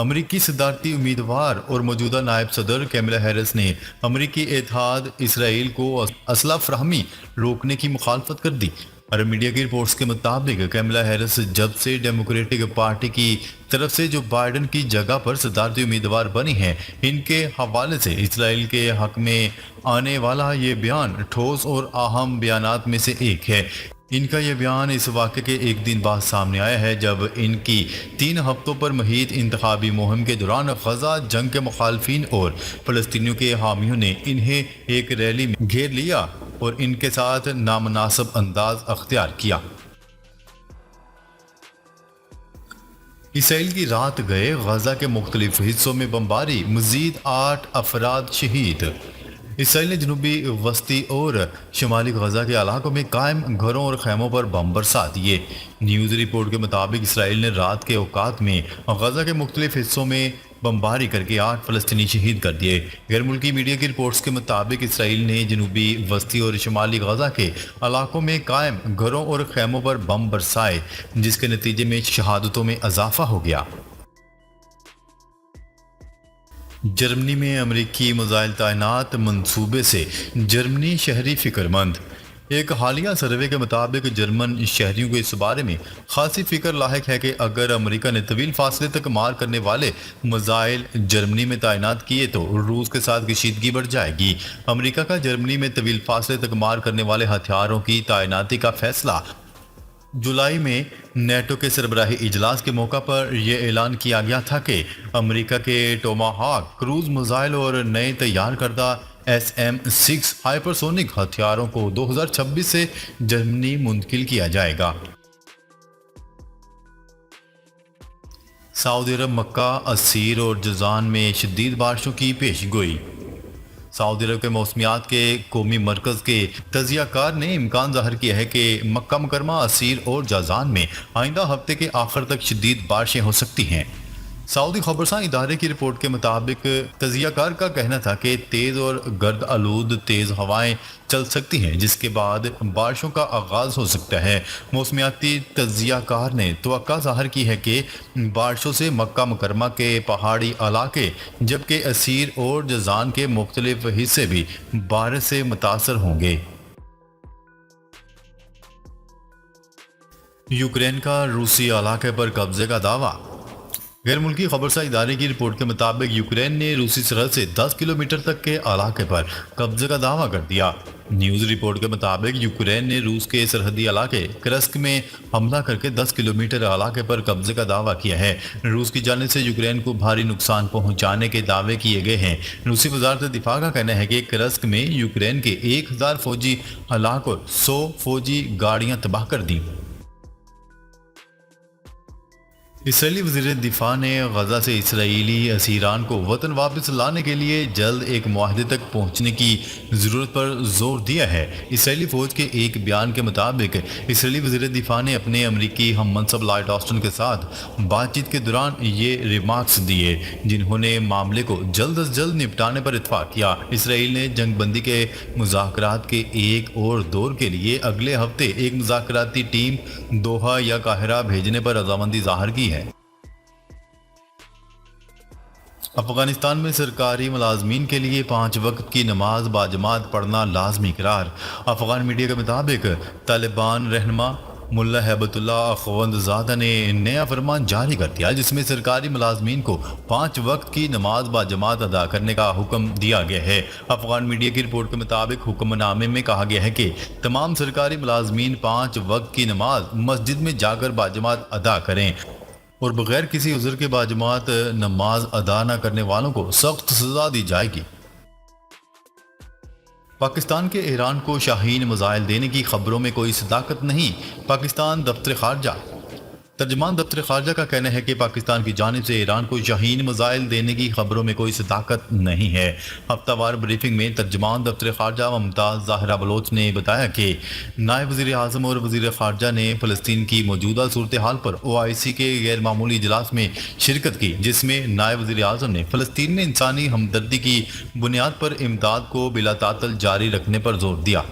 امریکی صدارتی امیدوار اور موجودہ نائب صدر کیملا ہیرس نے امریکی اتحاد اسرائیل کو اسلحہ فراہمی روکنے کی مخالفت کر دی۔ عرب میڈیا کی رپورٹس کے مطابق کیملا ہیرس جب سے ڈیموکریٹک پارٹی کی طرف سے جو بائیڈن کی جگہ پر صدارتی امیدوار بنی ہیں، ان کے حوالے سے اسرائیل کے حق میں آنے والا یہ بیان ٹھوس اور اہم بیانات میں سے ایک ہے۔ ان کا یہ بیان اس واقعے کے ایک دن بعد سامنے آیا ہے جب ان کی 3 ہفتوں پر محیط انتخابی مہم کے دوران غزہ جنگ کے مخالفین اور فلسطینیوں کے حامیوں نے انہیں ایک ریلی میں گھیر لیا اور ان کے ساتھ نامناسب انداز اختیار کیا۔ اسرائیل کی رات گئے غزہ کے مختلف حصوں میں بمباری، مزید 8 افراد شہید۔ اسرائیل نے جنوبی وسطی اور شمالی غزہ کے علاقوں میں قائم گھروں اور خیموں پر بم برسا دیے۔ نیوز رپورٹ کے مطابق اسرائیل نے رات کے اوقات میں غزہ کے مختلف حصوں میں بمباری کر کے 8 فلسطینی شہید کر دیے۔ غیر ملکی میڈیا کی رپورٹس کے مطابق اسرائیل نے جنوبی وسطی اور شمالی غزہ کے علاقوں میں قائم گھروں اور خیموں پر بم برسائے، جس کے نتیجے میں شہادتوں میں اضافہ ہو گیا۔ جرمنی میں امریکی میزائل تعینات منصوبے سے جرمنی شہری فکر مند۔ ایک حالیہ سروے کے مطابق جرمن شہریوں کو اس بارے میں خاصی فکر لاحق ہے کہ اگر امریکہ نے طویل فاصلے تک مار کرنے والے میزائل جرمنی میں تعینات کیے تو روس کے ساتھ کشیدگی بڑھ جائے گی۔ امریکہ کا جرمنی میں طویل فاصلے تک مار کرنے والے ہتھیاروں کی تعیناتی کا فیصلہ جولائی میں نیٹو کے سربراہی اجلاس کے موقع پر یہ اعلان کیا گیا تھا کہ امریکہ کے ٹوماہاک کروز میزائل اور نئے تیار کردہ SM-6 ہائپرسونک ہتھیاروں کو 2026 سے جرمنی منتقل کیا جائے گا۔ سعودی عرب مکہ، عسیر اور جازان میں شدید بارشوں کی پیش گوئی۔ سعودی عرب کے موسمیات کے قومی مرکز کے تجزیہ کار نے امکان ظاہر کیا ہے کہ مکہ مکرمہ، عسیر اور جازان میں آئندہ ہفتے کے آخر تک شدید بارشیں ہو سکتی ہیں۔ سعودی خبرساں ادارے کی رپورٹ کے مطابق تجزیہ کار کا کہنا تھا کہ تیز اور گرد آلود تیز ہوائیں چل سکتی ہیں، جس کے بعد بارشوں کا آغاز ہو سکتا ہے۔ موسمیاتی تجزیہ کار نے توقع ظاہر کی ہے کہ بارشوں سے مکہ مکرمہ کے پہاڑی علاقے جبکہ عسیر اور جازان کے مختلف حصے بھی بارش سے متاثر ہوں گے۔ یوکرین کا روسی علاقے پر قبضے کا دعویٰ۔ غیر ملکی خبرساں ادارے کی رپورٹ کے مطابق یوکرین نے روسی سرحد سے 10 کلومیٹر تک کے علاقے پر قبضے کا دعویٰ کر دیا۔ نیوز رپورٹ کے مطابق یوکرین نے روس کے سرحدی علاقے کرسک میں حملہ کر کے 10 کلومیٹر علاقے پر قبضے کا دعویٰ کیا ہے۔ روس کی جانب سے یوکرین کو بھاری نقصان پہنچانے کے دعوے کیے گئے ہیں۔ روسی وزارت دفاع کا کہنا ہے کہ کرسک میں یوکرین کے 1000 فوجی ہلاک اور 100 فوجی گاڑیاں تباہ کر دیں۔ اسرائیلی وزیر دفاع نے غزہ سے اسرائیلی اسیران کو وطن واپس لانے کے لیے جلد ایک معاہدے تک پہنچنے کی ضرورت پر زور دیا ہے۔ اسرائیلی فوج کے ایک بیان کے مطابق اسرائیلی وزیر دفاع نے اپنے امریکی ہم منصب لائٹ آسٹن کے ساتھ بات چیت کے دوران یہ ریمارکس دیے، جنہوں نے معاملے کو جلد از جلد نپٹانے پر اتفاق کیا۔ اسرائیل نے جنگ بندی کے مذاکرات کے ایک اور دور کے لیے اگلے ہفتے ایک مذاکراتی ٹیم دوحہ یا قاہرہ بھیجنے پر رضامندی ظاہر کی ہے۔ افغانستان میں سرکاری ملازمین کے لیے 5 وقت کی نماز باجماعت پڑھنا لازمی قرار۔ افغان میڈیا کے مطابق طالبان رہنما ملا ہیبت اللہ اخوند زادہ نے نیا فرمان جاری کر دیا، جس میں سرکاری ملازمین کو 5 وقت کی نماز باجماعت ادا کرنے کا حکم دیا گیا ہے۔ افغان میڈیا کی رپورٹ کے مطابق حکم نامے میں کہا گیا ہے کہ تمام سرکاری ملازمین 5 وقت کی نماز مسجد میں جا کر باجماعت ادا کریں اور بغیر کسی عذر کے باجماعت نماز ادا نہ کرنے والوں کو سخت سزا دی جائے گی۔ پاکستان کے ایران کو شاہین میزائل دینے کی خبروں میں کوئی صداقت نہیں، پاکستان دفتر خارجہ۔ ترجمان دفتر خارجہ کا کہنا ہے کہ پاکستان کی جانب سے ایران کو شاہین میزائل دینے کی خبروں میں کوئی صداقت نہیں ہے۔ ہفتہ وار بریفنگ میں ترجمان دفتر خارجہ ممتاز ظاہرہ بلوچ نے بتایا کہ نائب وزیر اعظم اور وزیر خارجہ نے فلسطین کی موجودہ صورتحال پر OIC کے غیر معمولی اجلاس میں شرکت کی، جس میں نائب وزیر اعظم نے فلسطین میں انسانی ہمدردی کی بنیاد پر امداد کو بلا تعطل جاری رکھنے پر زور دیا۔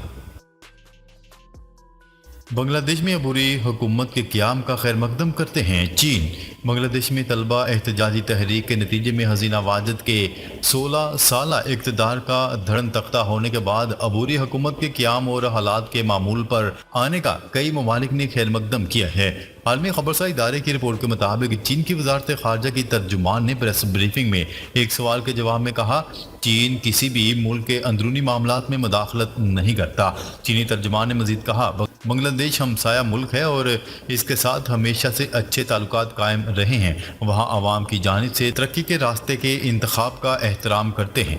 بنگلہ دیش میں عبوری حکومت کے قیام کا خیر مقدم کرتے ہیں چین۔ بنگلہ دیش میں طلبہ احتجاجی تحریک کے نتیجے میں حسینہ واجد کے 16 سالہ اقتدار کا دھڑن تختہ ہونے کے بعد عبوری حکومت کے قیام اور حالات کے معمول پر آنے کا کئی ممالک نے خیر مقدم کیا ہے۔ عالمی خبرساز ادارے کی رپورٹ کے مطابق چین کی وزارت خارجہ کی ترجمان نے پریس بریفنگ میں ایک سوال کے جواب میں کہا، چین کسی بھی ملک کے اندرونی معاملات میں مداخلت نہیں کرتا۔ چینی ترجمان نے مزید کہا، بنگلہ دیش ہمسایہ ملک ہے اور اس کے ساتھ ہمیشہ سے اچھے تعلقات قائم رہے ہیں، وہاں عوام کی جانب سے ترقی کے راستے کے انتخاب کا احترام کرتے ہیں۔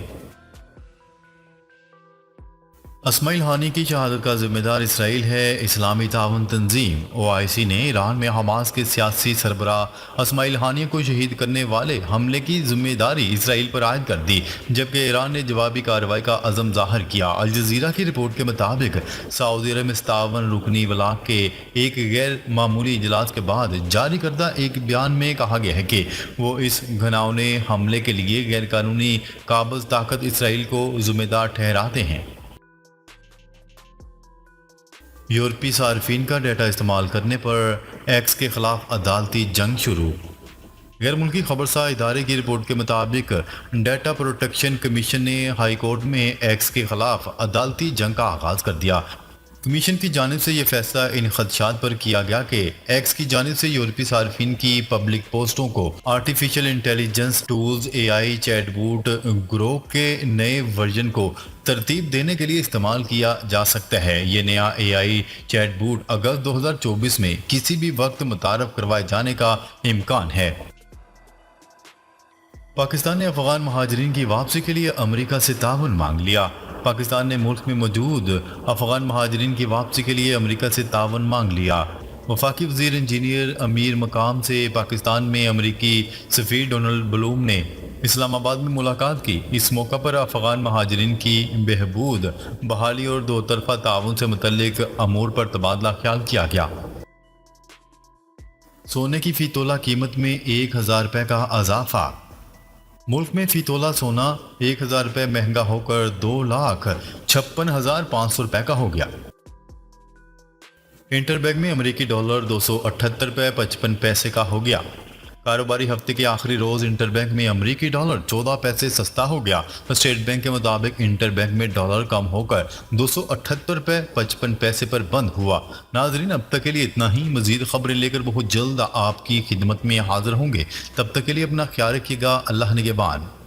اسماعیل ہانی کی شہادت کا ذمہ دار اسرائیل ہے۔ اسلامی تعاون تنظیم OIC نے ایران میں حماس کے سیاسی سربراہ اسماعیل ہانی کو شہید کرنے والے حملے کی ذمہ داری اسرائیل پر عائد کر دی، جبکہ ایران نے جوابی کارروائی کا عزم ظاہر کیا۔ الجزیرہ کی رپورٹ کے مطابق سعودی عرب میں 57 رکنی ولاق کے ایک غیر معمولی اجلاس کے بعد جاری کردہ ایک بیان میں کہا گیا ہے کہ وہ اس گھناؤنے حملے کے لیے غیر قانونی قابض طاقت اسرائیل کو ذمہ دار ٹھہراتے ہیں۔ یورپی صارفین کا ڈیٹا استعمال کرنے پر ایکس کے خلاف عدالتی جنگ شروع۔ غیر ملکی خبرساز ادارے کی رپورٹ کے مطابق ڈیٹا پروٹیکشن کمیشن نے ہائی کورٹ میں ایکس کے خلاف عدالتی جنگ کا آغاز کر دیا۔ کمیشن کی جانب سے یہ فیصلہ ان خدشات پر کیا گیا کہ ایکس کی جانب سے یورپی صارفین کی پبلک پوسٹوں کو artificial intelligence tools AI chat bot گروہ کے نئے ورژن کو ترتیب دینے کے لیے استعمال کیا جا سکتا ہے۔ یہ نیا AI چیٹ بوٹ اگست 2024 میں کسی بھی وقت متعارف کروائے جانے کا امکان ہے۔ پاکستان نے افغان مہاجرین کی واپسی کے لیے امریکہ سے تعاون مانگ لیا۔ پاکستان نے ملک میں موجود افغان مہاجرین کی واپسی کے لیے امریکہ سے تعاون مانگ لیا۔ وفاقی وزیر انجینئر امیر مقام سے پاکستان میں امریکی سفیر ڈونلڈ بلوم نے اسلام آباد میں ملاقات کی۔ اس موقع پر افغان مہاجرین کی بہبود، بحالی اور دو طرفہ تعاون سے متعلق امور پر تبادلہ خیال کیا گیا۔ سونے کی فی تولہ قیمت میں 1000 روپے کا اضافہ۔ ملک میں فی تولہ سونا 1000 روپے مہنگا ہو کر 2,56,500 روپے کا ہو گیا۔ انٹر بینک میں امریکی ڈالر 278 روپے 55 پیسے کا ہو گیا۔ کاروباری ہفتے کے آخری روز انٹر بینک میں امریکی ڈالر 14 پیسے سستا ہو گیا۔ اسٹیٹ بینک کے مطابق انٹر بینک میں ڈالر کم ہو کر 278 روپے 55 پیسے پر بند ہوا۔ ناظرین، اب تک کے لیے اتنا ہی۔ مزید خبریں لے کر بہت جلد آپ کی خدمت میں حاضر ہوں گے۔ تب تک کے لیے اپنا خیال رکھیے گا۔ اللہ نگہبان۔